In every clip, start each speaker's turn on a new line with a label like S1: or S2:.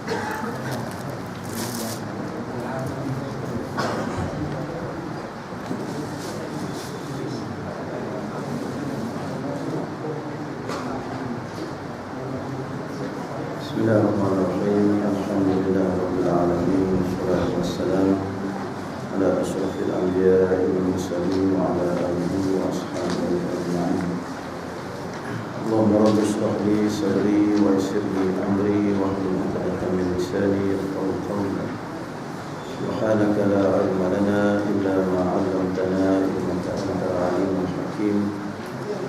S1: Bismillahirrahmanirrahim. Alhamdulillahirabbil alamin. Wassalatu wassalamu ala asyrafil anbiya'i wal mursalin wa ala alihi wa ashabihi ajma'in. Allahumma rabbi shrah li sadri wa yassir li amri wa hlul 'uqdatam min lisani yafqahu qawli. Subhanaka la 'ilma lana illa ma 'allamtana innaka antal 'alimul hakim.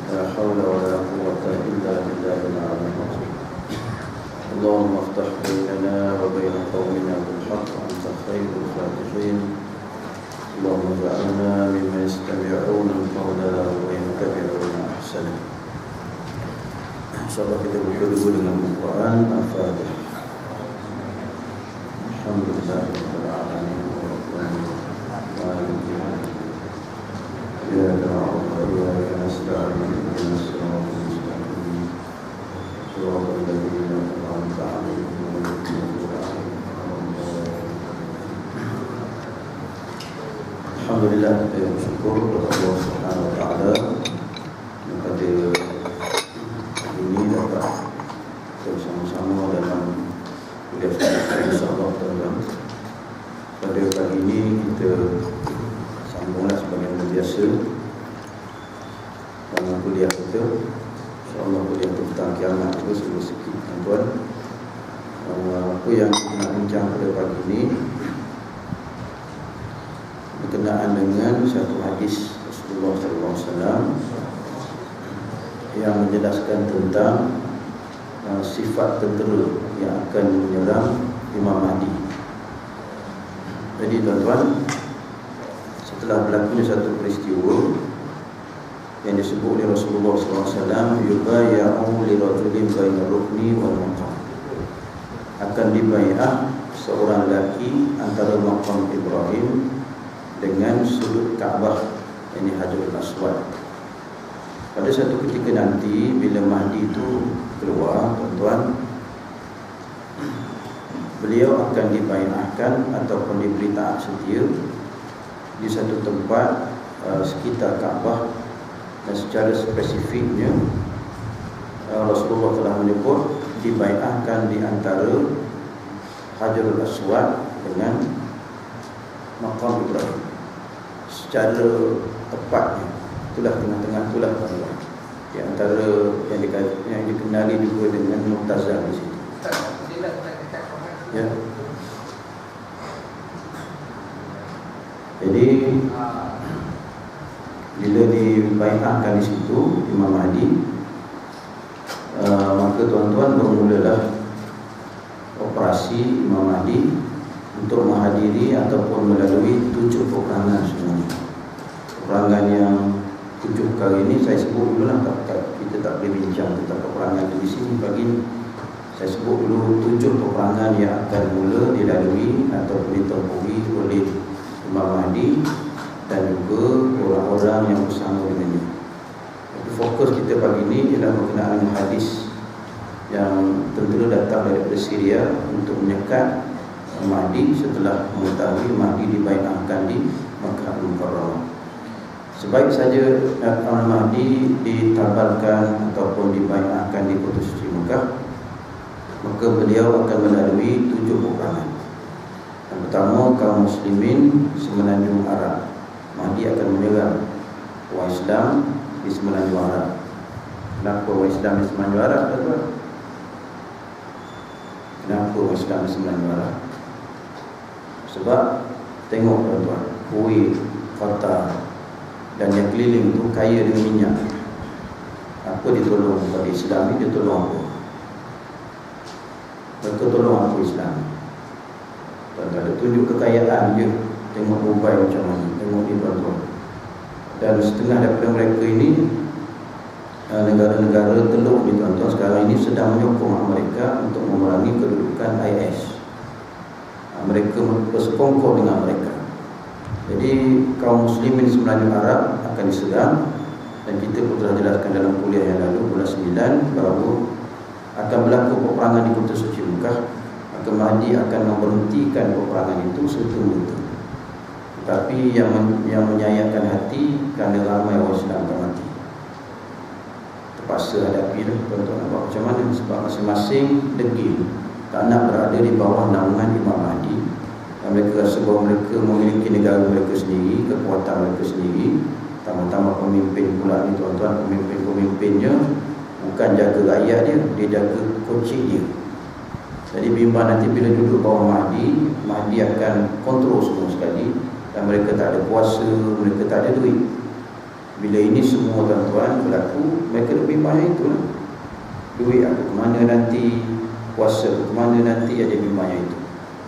S1: La haula wa la quwwata illa billahil 'aliyyil 'azim. اللهم افتح بيننا وبين قومنا بالحق أنت خير الفاتحين. اللهم اجعلنا ممن يستمعون القول ويتبعون أحسنه. InsyaAllah kita buka dulu dengan Al-Quran Al-Fatihah. Alhamdulillahirabbil alamin ya na'budu wa iyyaka nasta'in ihdinas siratal mustaqim siratal ladzina an'amta 'alaihim ghairil maghdubi 'alaihim waladdallin. Alhamdulillah, kita bersyukur kepada Allah Subhanahu wa taala pada ini dapat bersama-sama dalam kuliah kita insya-Allah taala. Pada pagi ini kita sambunglah sebagaimana biasa dalam kuliah kita. InsyaAllah kuliah tentang kiamat itu sebut sikit tuan-tuan. Apa yang kita nak bincang pada pagi ini berkenaan dengan satu hadis Rasulullah SAW yang menjelaskan tentang sifat tentera yang akan menyerang Imam Mahdi. Jadi tuan-tuan, setelah berlakunya satu peristiwa yang disebut oleh Rasulullah SAW, yubaya'u li rajulin baina rukni wal maqam, akan dibai'ah seorang lelaki antara maqam Ibrahim dengan sudut Kaabah, ini Hajarul Aswad. Pada satu ketika nanti bila Mahdi itu keluar, tuan-tuan, beliau akan dibai'ahkan ataupun diberi taat setia di satu tempat sekitar Kaabah. Dan secara spesifiknya Rasulullah telah menyebut dibai'ahkan di antara Hajarul Aswad dengan Maqam Ibrahim. Secara tepatnya itulah tengah-tengah, itulah di antara yang dikenali juga dengan Mu'tazal di situ. Ya. Jadi bila dibai'ahkan di situ Imam Mahdi, maka tuan-tuan bermulalah operasi Imam Mahdi untuk menghadiri ataupun melalui 7 peperangan sebenarnya. Peperangan yang 7 kali ini saya sebut dulu lah, kita tak boleh bincang tentang peperangan itu di sini pagi ini. Saya sebut dulu 7 peperangan yang akan mula dilalui ataupun ditempui oleh Imam Mahdi dan juga orang-orang yang bersama dengannya. Tapi fokus kita pagi ini ialah berkenaan hadis yang tentera datang daripada Syria untuk menyekat Mahdi setelah mengetahui Mahdi dibai'ahkan di Makkah Al-Mukarramah. Sebaik saja Mahdi ditabalkan ataupun dibai'ahkan di kota suci Makkah, maka beliau akan melalui 7 peperangan. Yang pertama, kaum muslimin semenanjung Arab. Mahdi akan menyerang orang Islam di semenanjung Arab. Kenapa orang Islam di semenanjung Arab, tuan-tuan? Kenapa orang Islam di semenanjung Arab? Sebab tengok tuan-tuan, Kuwait, Qatar dan yang keliling itu kaya dengan minyak. Apa dia tolong kepada Islam ni? Dia tolong apa? Mereka tolong apa Islam? Tuan-tuan, dia tunjuk kekayaan je. Tengok Dubai macam mana, tengok ni tuan-tuan. Dan setengah daripada mereka ini, negara-negara teluk ni tuan-tuan, sekarang ini sedang menyokong mereka untuk memerangi kedudukan IS. Mereka bersekongkol dengan mereka. Jadi kaum muslimin semenanjung Arab akan diserang. Dan kita pun telah jelaskan dalam kuliah yang lalu, bulan 9, bahawa akan berlaku peperangan di kota suci Mekah maka Mahdi akan memberhentikan peperangan itu serta-merta. Tapi yang menyayatkan hati kerana ramai orang Islam akan mati. Terpaksa hadapi lah tuan-tuan, nampak macam mana, sebab masing-masing degil tak nak berada di bawah naungan Imam Mahdi. Dan mereka rasa bahawa mereka memiliki negara mereka sendiri, kekuatan mereka sendiri. Tambah-tambah pemimpin pula ni tuan-tuan, pemimpin-pemimpinnya bukan jaga rakyat dia jaga kocik dia. Jadi bimbang nanti bila duduk bawah Mahdi, Mahdi akan kontrol semua sekali. Dan mereka tak ada kuasa, mereka tak ada duit. Bila ini semua tuan-tuan berlaku, mereka lebih banyak itulah. Duit aku ke mana nanti, kuasa aku ke mana nanti, ada bimbangnya itu.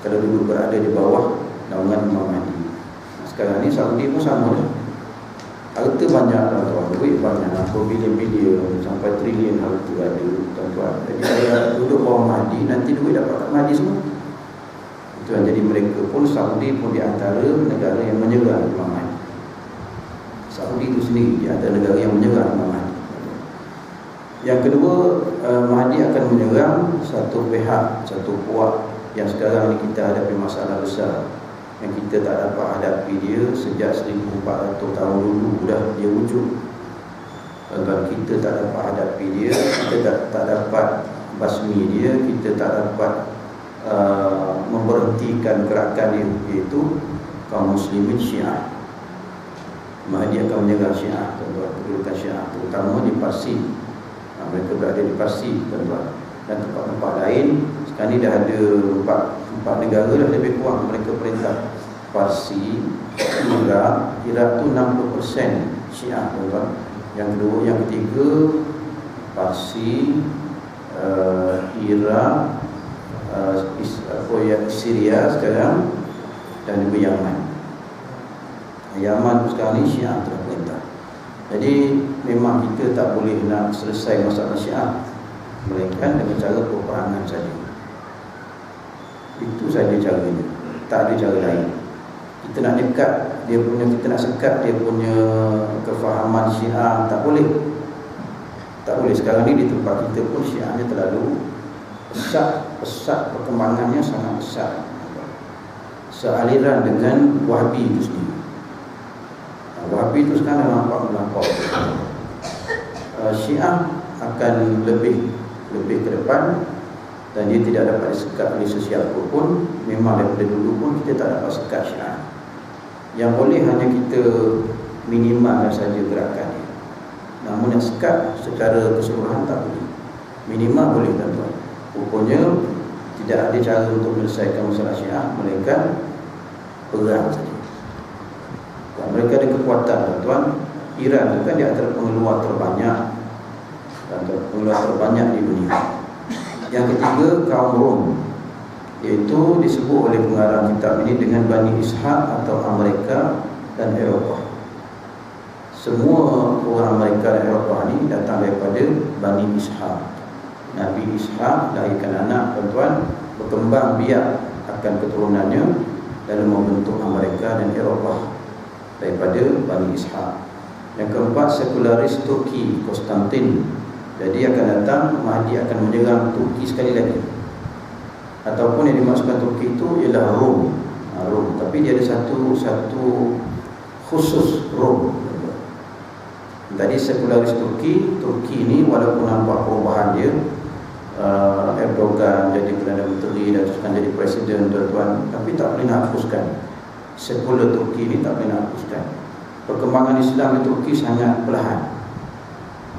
S1: Kalau dulu berada di bawah naungan Imam Mahdi. Sekarang ni Saudi pun sama dah. Harta banyak tuan-tuan, duit banyak, berbilion-bilion sampai trilion harta ada tuan-tuan. Jadi saya duduk bawah Mahdi, nanti duit dapat kat Mahdi semua. Itu yang jadi mereka pun, Saudi pun di antara negara yang menyerang Imam Mahdi. Saudi itu sendiri di antara negara yang menyerang Imam Mahdi. Yang kedua, Mahdi akan menyerang satu pihak, satu puak yang sekarang ini kita hadapi masalah besar, yang kita tak dapat hadapi dia sejak 1400 tahun dulu dah dia wujud. Tuan-tuan, kita tak dapat hadapi dia, kita tak dapat basmi dia, kita tak dapat memberhentikan gerakan dia, iaitu kaum muslimin Syiah. Mahdi akan menyerang Syiah, tuan-tuan, kedudukan Syiah, terutama di Parsi. Mereka berada di Parsi, tuan-tuan, dan tempat-tempat lain. Sekarang ni dah ada empat negara dah lebih kurang mereka perintah. Parsi, Iraq tu 60% Syiah, tuan-tuan. Yang kedua, yang ketiga Parsi, Iraq, Syria sekarang, dan juga Yaman. Yaman sekarang ni Syiah telah perintah. Jadi memang kita tak boleh nak selesai masalah Syiah melainkan dengan cara peperangan saja. Itu saja caranya, tak ada cara lain. Kita nak dekat dia punya, kita nak sekat dia punya kefahaman Syiah, tak boleh. Tak boleh. Sekarang ni di tempat kita pun Syiahnya terlalu pesat perkembangannya sangat besar, sealiran dengan Wahabi itu sendiri. Wahabi itu sekarang nampak melampau. Syiah akan lebih ke depan, dan dia tidak dapat disekat oleh sesiapa pun. Memang daripada dulu pun kita tak dapat sekat Syiah. Yang boleh hanya kita minimalkan saja gerakan dia. Namun nak sekat secara keseluruhan tak boleh. Minimal boleh, tuan-tuan. Rupanya tidak ada cara untuk menyelesaikan masalah Syiah melainkan perang saja. Mereka ada kekuatan, tuan-tuan. Iran itu kan di antara pengeluar terbanyak, pengeluar terbanyak di dunia. Yang ketiga, kaum Rom, iaitu disebut oleh pengarang kitab ini dengan Bani Ishaq atau Amerika dan Eropah. Semua orang Amerika dan Eropah ini datang daripada Bani Ishaq. Nabi Ishaq lahirkan anak, tuan-tuan, berkembang biak akan keturunannya, lalu membentuk Amerika dan Eropah daripada Bani Ishaq. Yang keempat, sekularis Turki, Konstantin. Jadi akan datang, Mahdi akan menyerang Turki sekali lagi. Ataupun yang dimaksudkan Turki itu ialah Rom. Rom, tapi dia ada satu khusus Rom. Tadi sekularis Turki ini walaupun nampak perubahan dia, Erdogan jadi Perdana Menteri dan teruskan jadi Presiden, tuan-tuan, tapi tak boleh nak hapuskan. Sekular Turki ini tak boleh nak hapuskan. Perkembangan Islam di Turki sangat perlahan,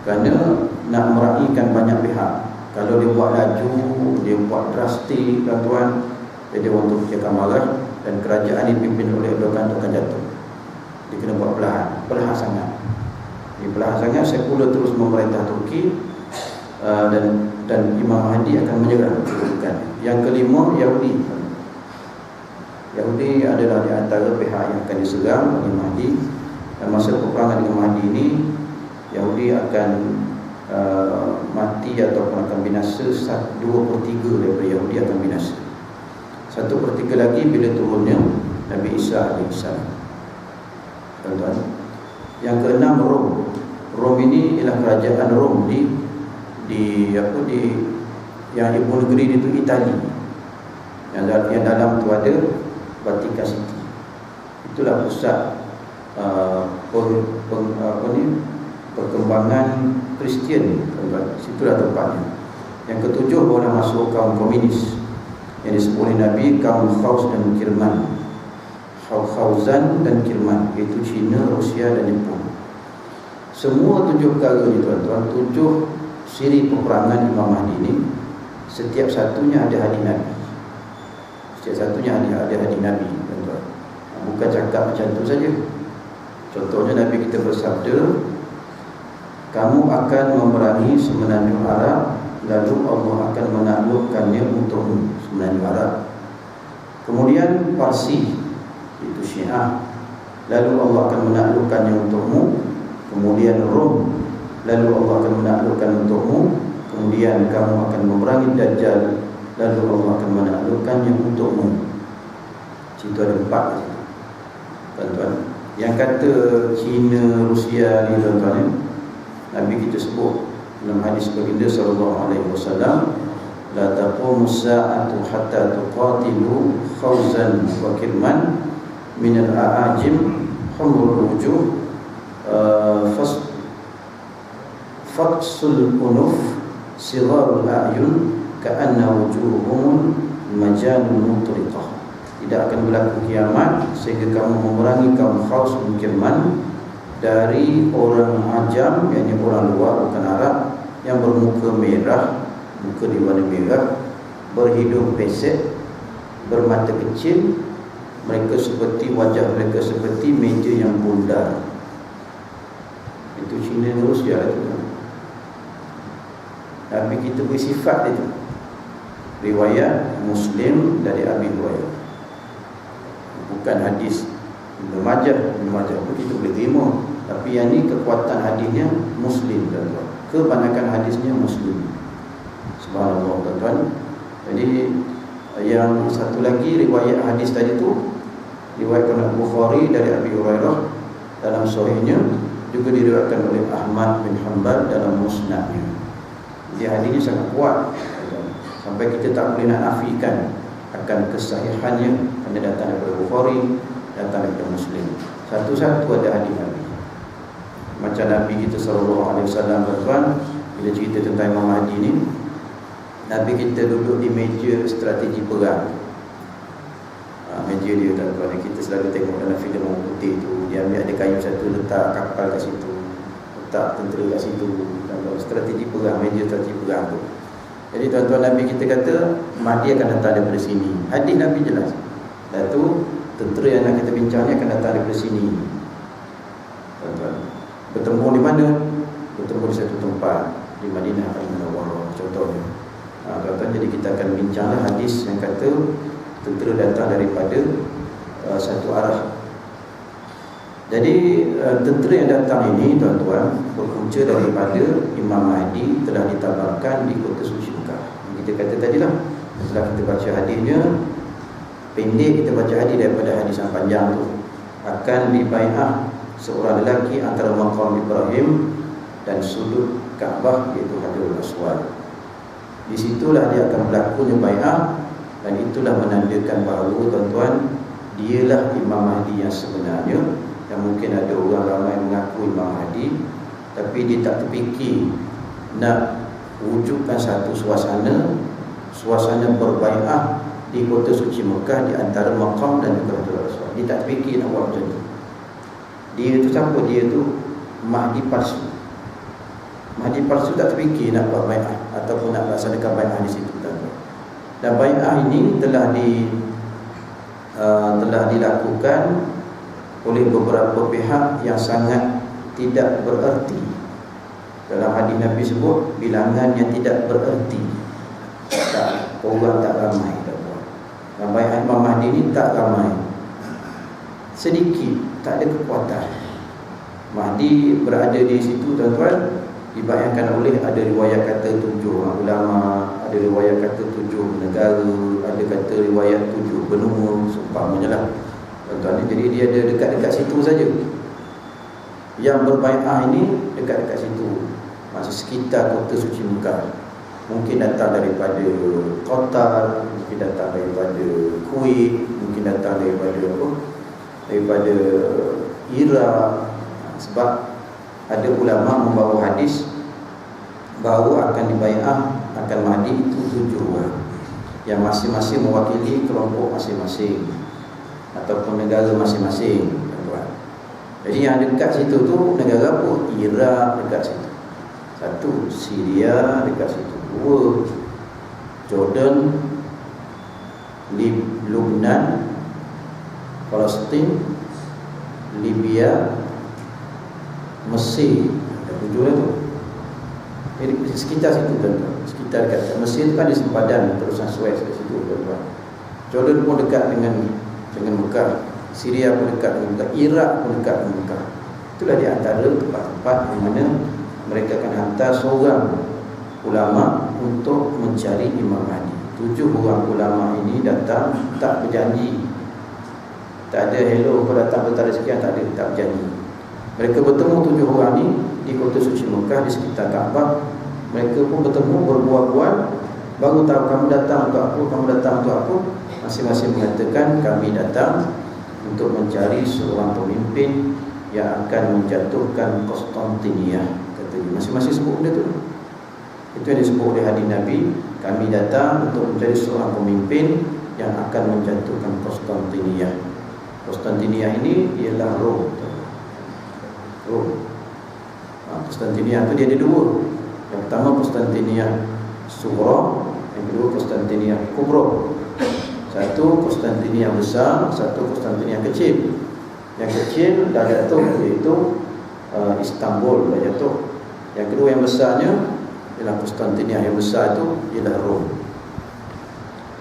S1: kerana nak meraihkan banyak pihak. Kalau dia buat laju, dia buat drastik, tuan-tuan, jadi orang Turki akan marah, dan kerajaan ini dipimpin oleh Erdogan akan jatuh. Dia kena buat perlahan sangat. Jadi perlahan sangat sekular terus memerintah Turki, dan Imam Mahdi akan menyerang kedudukan. Yang kelima, Yahudi. Yahudi adalah di antara pihak yang akan diserang oleh Mahdi. Dan masa peperangan dengan Mahdi ini, Yahudi akan mati ataupun akan binasa. 2/3 daripada Yahudi akan binasa. 1/3 lagi bila turunnya Nabi Isa AS, tuan-tuan. Yang keenam, Rom. Rom ini ialah kerajaan Rom di yang ibu negeri itu Itali. Yang dalam tu ada Vatikan City. Itulah pusat perkembangan Kristian. Situlah tempatnya. Yang ketujuh barulah masuk kaum komunis yang disebut oleh Nabi kaum Khaus dan Kirman. Khauzan dan Kirman, iaitu China, Rusia dan Jepun. Semua tujuh perkara ni tuan-tuan, tujuh siri peperangan Imam Mahdi ni, setiap satunya ada hadis Nabi. Setiap satunya ada hadis Nabi, tuan-tuan. Bukan cakap macam tu saja. Contohnya Nabi kita bersabda, kamu akan memerangi semenanjung Arab, lalu Allah akan menaklukkannya untukmu, semenanjung Arab. Kemudian Parsi, itu Syiah, lalu Allah akan menaklukkannya untukmu. Kemudian Rom, lalu Allah akan menaklukkan untukmu. Kemudian kamu akan memerangi Dajjal, lalu Allah akan menaklukkannya untukmu. Situ ada 4, tuan-tuan. Yang kata China, Rusia ni, tuan-tuan, Nabi kita sebut dalam hadis baginda sallallahu alaihi wasallam, la taqumu sa'atu hatta tuqatilu Khauzan wa Kirman min al-a'ajim humrul wujuh faqsul unuf sirarul a'yun ka'anna wujuhum majanun mutriqah. Tidak akan berlaku kiamat sehingga kamu memerangi kaum Khaus dan Kirman dari orang ajam, yakni orang luar, bukan Arab, yang bermuka merah, muka diwarna merah, berhidung pesek, bermata kecil. Mereka seperti, wajah mereka seperti meja yang bundar. Itu Cina dan Rusia itu. Nabi kita bersifat itu. Riwayat Muslim dari Abi Hurairah, bukan hadis Ibnu Majah pun kita boleh terima. Tapi yang ni kekuatan hadisnya Muslim, tuan-tuan. Kebanyakan hadisnya Muslim. Subhanallah, tuan-tuan. Jadi yang satu lagi riwayat hadis tadi tu diriwayatkan Bukhari dari Abi Hurairah dalam sahihnya, juga diriwayatkan oleh Ahmad bin Hanbal dalam musnadnya. Jadi hadisnya sangat kuat, sampai kita tak boleh nak nafikan akan kesahihannya, kerana datang daripada Bukhari, datang daripada Muslim. Satu-satu ada hadis Nabi. Macam Nabi kita sallallahu alaihi wasallam, tuan-tuan, bila cerita tentang Imam Mahdi ni, Nabi kita duduk di meja strategi perang. Meja dia, tuan-tuan, kita selalu tengok dalam filem orang putih tu, dia ambil ada kayu satu, letak kapal kat situ, letak tentera kat situ, tuan-tuan. Strategi perang, meja strategi perang tu. Jadi tuan-tuan, Nabi kita kata Mahdi akan datang daripada sini. Hadis Nabi jelas. Dan tu tentera yang nak kita bincang ni akan datang daripada sini, tuan-tuan. Bertemu di mana? Bertemu di satu tempat di Madinah Al-Munawwarah, contohnya. Tuan-tuan, jadi kita akan bincanglah hadis yang kata tentera datang daripada satu arah. Jadi tentera yang datang ini, tuan-tuan, berpunca daripada Imam Mahdi telah ditabarkan di kota suci Mekah. Kita kata tadilah, setelah kita baca hadisnya, pendek kita baca hadis daripada hadis yang panjang tu, akan dibai'ah seorang lelaki antara maqam Ibrahim dan sudut Kaabah, iaitu Hajarul Aswad. Di situlah dia akan berlakunya bai'ah, dan itulah menandakan bahawa, tuan-tuan, dialah Imam Mahdi yang sebenarnya. Yang mungkin ada orang ramai mengaku Imam Mahdi, tapi dia tak terfikir nak wujudkan satu suasana berbai'ah di kota suci Mekah, di antara maqam dan juga Hajarul Aswad. Dia tak fikir nak buat macam tu. Dia tu siapa? Dia tu Mahdi palsu. Mahdi palsu tak terfikir nak buat bai'ah ataupun nak laksanakan bai'ah di situ, tuan-tuan. Dan bai'ah ini telah dilakukan oleh beberapa pihak yang sangat tidak bererti. Dalam hadis Nabi sebut bilangan yang tidak bererti. Orang tak ramai, tuan-tuan. Dan bai'ah Imam Mahdi ini tak ramai, sedikit, tak ada kekuatan. Mahdi berada di situ, tuan-tuan, dibayangkan oleh, ada riwayat kata 7 ulama, ada riwayat kata 7 negara, ada kata riwayat 7 benua, seumpamanya lah, tuan-tuan. Jadi dia ada dekat-dekat situ saja. Yang berbai'ah ini dekat-dekat situ, masih sekitar kota suci Mekah. Mungkin datang daripada Qatar, mungkin datang daripada Kuwait, mungkin datang daripada daripada Iraq. Sebab ada ulama membawa hadis bahawa akan dibai'ah akan Mahdi itu 7 orang yang masing-masing mewakili kelompok masing-masing ataupun negara masing-masing, tuan-tuan. Jadi yang dekat situ tu negara apa? Iraq dekat situ. 1, Syria dekat situ. 2, Jordan, Lebanon, Palestin, Libya, Mesir. Ada 7 lah tu. Jadi sekitar situ, tuan-tuan. Sekitar dekat Mesir tu kan di sempadan terusan Suez kat situ, tuan-tuan. Jordan pun dekat dengan Mekah. Syria pun dekat dengan Mekah. Iraq pun dekat dengan Mekah. Itulah di antara tempat-tempat di mana mereka akan hantar seorang ulama untuk mencari Imam Mahdi. 7 orang ulama ini datang tak berjanji. Tak ada hello kau datang bentar sekian, tak ada, tak berjanji. Mereka bertemu 7 orang ni di kota suci Mekah di sekitar Kaabah. Mereka pun bertemu berbual-bual, baru tahu kamu datang untuk apa, kamu datang untuk apa. Masing-masing mengatakan kami datang untuk mencari seorang pemimpin yang akan menjatuhkan Konstantinia. Masing-masing sebut benda tu. Itu yang disebut oleh hadis Nabi, kami datang untuk mencari seorang pemimpin yang akan menjatuhkan Konstantinia. Konstantinia ini ialah Rom. Konstantinia itu dia ada 2. Yang pertama Konstantinia Sughra, yang kedua Konstantinia Kubra. Satu Konstantinia besar, satu Konstantinia kecil. Yang kecil dah jatuh, iaitu Istanbul dah jatuh. Yang kedua yang besarnya ialah Konstantinia. Yang besar itu ialah Rom.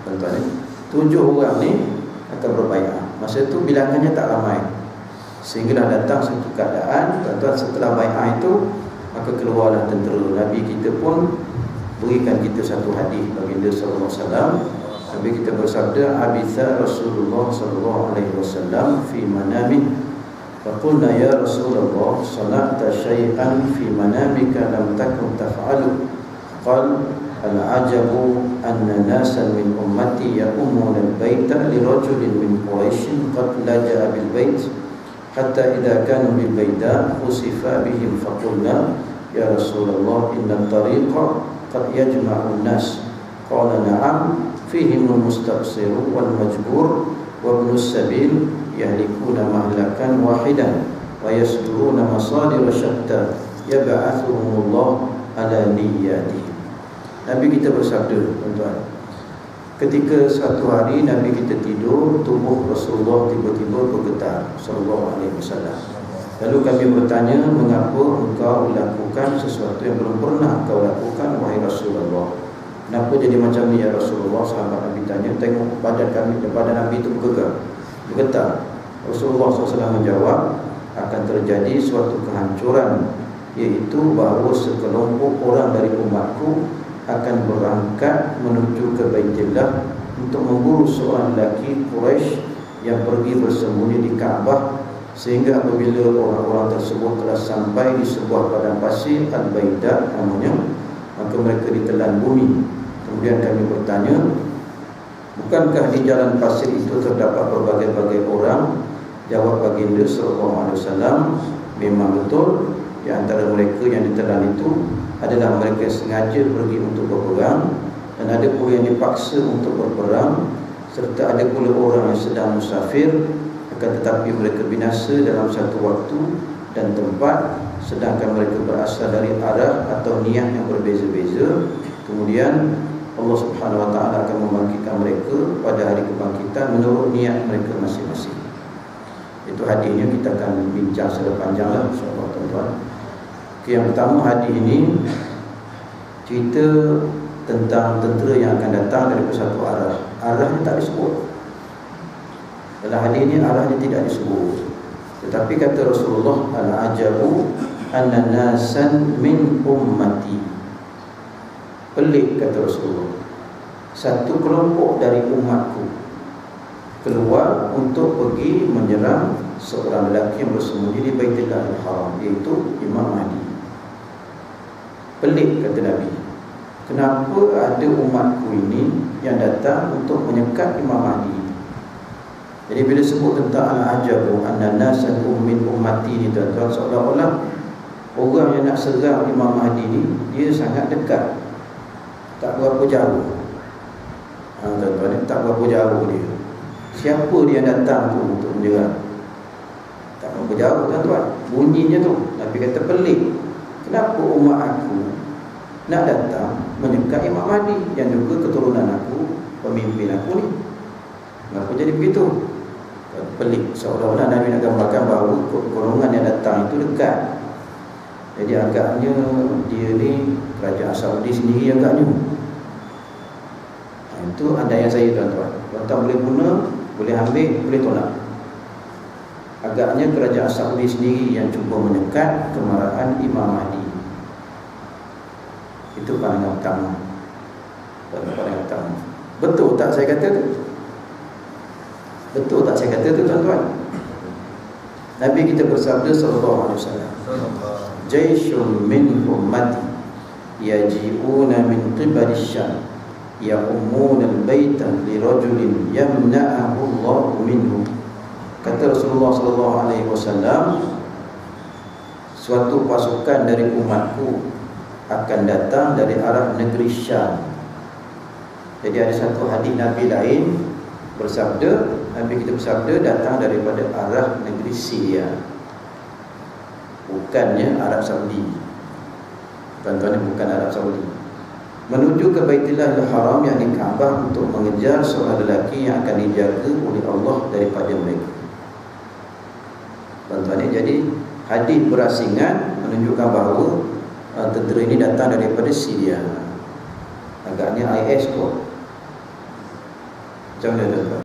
S1: Tuan-tuan, 7 orang ni akan berbai'ah. Masa itu bilangannya tak ramai, sehinggalah datang satu keadaan, tuan-tuan, setelah bai'ah itu maka keluarlah tentera. Nabi kita pun berikan kita satu hadis baginda sallallahu alaihi wasallam. Nabi kita bersabda, abitha Rasulullah sallallahu alaihi wasallam fi manamih. Faqulna ya Rasulullah, sana'ta syai'an fi manamika lam takun taf'alu. Qal al-ajabu anna nasan min ummati ya'umuna al-baita li rajulin min Quraishin qad laja'a bil bait hatta idza kanu bil baita khusifa bihim. Faqulna ya Rasulullah, inna at-tariqa qad yajma'u an-nas. Qala na'am, fihim al-mustabsir wal majbur wa ibn as-sabil yahlikuna mahlakan wahidan wa yasduruna masadir syatta yab'athuhumullah ala niyyatihim. Nabi kita bersabda, tuan-tuan, ketika satu hari Nabi kita tidur, tubuh Rasulullah tiba-tiba bergetar sallallahu alaihi wasallam. Lalu kami bertanya, mengapa engkau lakukan sesuatu yang belum pernah engkau lakukan wahai Rasulullah? Kenapa jadi macam ni ya Rasulullah? Sahabat Nabi tanya. Tengok badan kami, badan Nabi itu bergetar. Rasulullah SAW menjawab, akan terjadi suatu kehancuran, iaitu bahawa sekelompok orang dari umatku akan berangkat menuju ke Baitullah untuk memburu seorang lelaki Quraisy yang pergi bersembunyi di Kaabah, sehingga apabila orang-orang tersebut telah sampai di sebuah padang pasir Al-Baidah namanya, maka mereka ditelan bumi. Kemudian kami bertanya, bukankah di jalan pasir itu terdapat berbagai-bagai orang? Jawab baginda sallallahu alaihi wasallam, memang betul. Di antara mereka yang ditelan itu adalah mereka yang sengaja pergi untuk berperang, dan ada pula yang dipaksa untuk berperang, serta ada pula orang yang sedang musafir, akan tetapi mereka binasa dalam satu waktu dan tempat, sedangkan mereka berasal dari arah atau niat yang berbeza-beza. Kemudian Allah Subhanahu wa taala akan membangkitkan mereka pada hari kebangkitan menurut niat mereka masing-masing. Itu hadisnya, kita akan bincang secara panjanglah insya-Allah, tuan-tuan. Yang pertama, hadis ini cerita tentang tentera yang akan datang dari satu arah. Arahnya tak disebut dalam hadis ini, arahnya tidak disebut. Tetapi kata Rasulullah, al-ajabu anna nasan min ummati. Pelik, kata Rasulullah, satu kelompok dari umatku keluar untuk pergi menyerang seorang lelaki yang bersembunyi di Baitullah Al-Haram, iaitu Imam Mahdi. Pelik, kata Nabi. kenapa ada umatku ini yang datang untuk menyekat Imam Mahdi. Jadi bila sebut tentang al-ajabu an-nasan min ummati ni tuan-tuan, seolah-olah orang yang nak serang Imam Mahdi ni dia sangat dekat, tak berapa jauh. Tuan-tuan, tak berapa jauh dia. Siapa dia datang tu untuk menyerang? Tak berapa jauh tuan-tuan. Bunyinya tu Nabi kata pelik. Kenapa umat aku nak datang menyekat Imam Mahdi yang juga keturunan aku, pemimpin aku ni? Kenapa jadi begitu? Pelik. Seolah-olah Nabi nak gambarkan bahawa golongan yang datang itu dekat. Jadi agaknya dia ni kerajaan Saudi sendiri agaknya. Itu andaian saya tuan-tuan. Tuan-tuan boleh guna, boleh ambil, boleh tolak. Agaknya kerajaan Saudi sendiri yang cuba menyekat kemarahan Imam Mahdi. Itu pandangan pertama. Pandangan pertama. Betul tak saya kata tu? Betul tak saya kata tu tuan-tuan? Nabi kita bersabda sallallahu alaihi wasallam, "Jaisyun min ummati yaji'una min qibali syam ya'umuna al-baita li rajulin yamna'ahu Allah minhu." Kata Rasulullah sallallahu alaihi wasallam, suatu pasukan dari umatku akan datang dari arah negeri Syam. Jadi ada satu hadis Nabi lain bersabda, Nabi kita bersabda datang daripada arah negeri Syria, bukannya Arab Saudi. Tuan-tuan, bukan Arab Saudi. Menuju ke Baitullah Al-Haram yang di Kaabah untuk mengejar seorang lelaki yang akan dijaga oleh Allah daripada mereka. Tuan-tuan, jadi hadis berasingan menunjukkan bahawa tentera ini datang daripada Syria. Agaknya IS kot. Macam mana tuan-tuan?